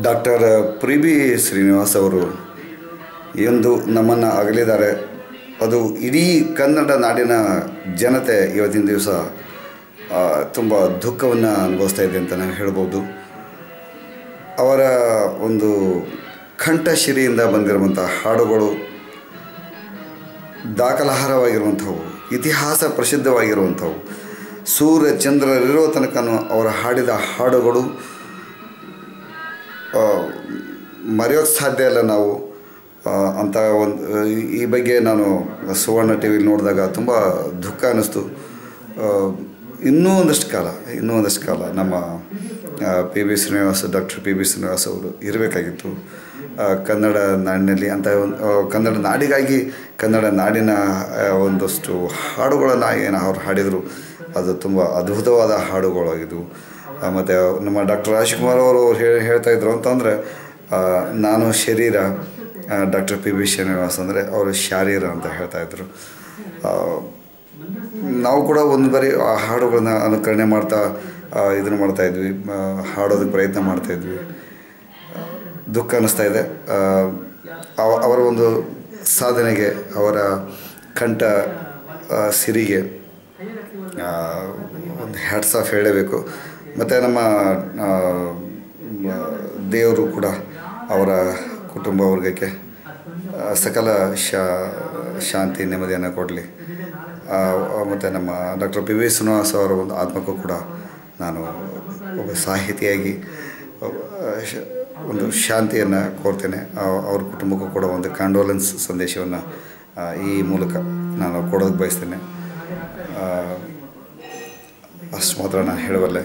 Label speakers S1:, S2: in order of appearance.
S1: Doctor P B Srinivas ಅವರು ಎಂದು ನಮ್ಮನ್ನು ಅಗಲಿದ್ದಾರೆ. ಅದು ಇಡೀ ಕನ್ನಡ ನಾಡಿನ ಜನತೆ ಇವತ್ತಿನ ದಿವಸ ತುಂಬ ದುಃಖವನ್ನು ಅನುಭವಿಸ್ತಾ ಇದೆ ಅಂತ ನಾವು ಹೇಳ್ಬೋದು. ಅವರ ಒಂದು ಕಂಠಶಿರಿಯಿಂದ ಬಂದಿರುವಂಥ ಹಾಡುಗಳು ದಾಖಲಾರ್ಹವಾಗಿರುವಂಥವು, ಇತಿಹಾಸ ಪ್ರಸಿದ್ಧವಾಗಿರುವಂಥವು. ಸೂರ್ಯ ಚಂದ್ರರಿರೋ ತನಕ ಅವರ ಹಾಡಿದ ಹಾಡುಗಳು ಮರೆಯೋಕ್ಕೆ ಸಾಧ್ಯ ಇಲ್ಲ ನಾವು ಅಂತ ಒಂದು ಈ ಬಗ್ಗೆ ನಾನು ಸುವರ್ಣ ಟಿ ವಿಲಿ ನೋಡಿದಾಗ ತುಂಬ ದುಃಖ ಅನ್ನಿಸ್ತು. ಇನ್ನೂ ಒಂದಷ್ಟು ಕಾಲ ನಮ್ಮ P B Srinivas doctor P B Srinivas ಅವರು ಇರಬೇಕಾಗಿತ್ತು ಕನ್ನಡ ನಾಡಿನಲ್ಲಿ ಅಂತ ಕನ್ನಡ ನಾಡಿಗಾಗಿ, ಕನ್ನಡ ನಾಡಿನ ಒಂದಷ್ಟು ಹಾಡುಗಳನ್ನು ಏನು ಅವ್ರು ಹಾಡಿದರು ಅದು ತುಂಬ ಅದ್ಭುತವಾದ ಹಾಡುಗಳಾಗಿದ್ದವು. ಮತ್ತು ನಮ್ಮ ಡಾಕ್ಟರ್ ರಾಜ್ಕುಮಾರ್ ಅವರು ಹೇಳ್ತಾಯಿದ್ರು ಅಂತಂದರೆ, ನಾನು ಶರೀರ, ಡಾಕ್ಟರ್ ಪಿ ಬಿ ಶ್ರೀನಿವಾಸ್ ಅಂದರೆ ಅವರು ಶಾರೀರ ಅಂತ ಹೇಳ್ತಾಯಿದ್ರು. ನಾವು ಕೂಡ ಒಂದು ಬಾರಿ ಆ ಹಾಡುಗಳನ್ನ ಅನುಕರಣೆ ಮಾಡ್ತಾ ಇದನ್ನು ಮಾಡ್ತಾಯಿದ್ವಿ, ಹಾಡೋದಕ್ಕೆ ಪ್ರಯತ್ನ ಮಾಡ್ತಾಯಿದ್ವಿ. ದುಃಖ ಅನ್ನಿಸ್ತಾ ಇದೆ. ಅವರ ಒಂದು ಸಾಧನೆಗೆ, ಅವರ ಕಂಠ ಸಿರಿಗೆ ಒಂದು ಹ್ಯಾಟ್ಸ್ ಆಫ್ ಹೇಳಬೇಕು. ಮತ್ತು ನಮ್ಮ ದೇವರು ಕೂಡ ಅವರ ಕುಟುಂಬ ವರ್ಗಕ್ಕೆ ಸಕಲ ಶಾಂತಿ ನೆಮ್ಮದಿಯನ್ನು ಕೊಡಲಿ. ಮತ್ತು ನಮ್ಮ ಡಾಕ್ಟರ್ ಪಿ ವಿ ಶ್ರೀನಿವಾಸ್ ಅವರ ಒಂದು ಆತ್ಮಕ್ಕೂ ಕೂಡ ನಾನು ಒಬ್ಬ ಸಾಹಿತಿಯಾಗಿ ಒಂದು ಶಾಂತಿಯನ್ನು ಕೋರ್ತೇನೆ. ಅವ್ರ ಕುಟುಂಬಕ್ಕೂ ಕೂಡ ಒಂದು ಕಾಂಡೋಲೆನ್ಸ್ ಸಂದೇಶವನ್ನು ಈ ಮೂಲಕ ನಾನು ಕೊಡೋದಕ್ಕೆ ಬಯಸ್ತೇನೆ. ಅಷ್ಟು ಮಾತ್ರ ನಾನು ಹೇಳಬಲ್ಲೆ.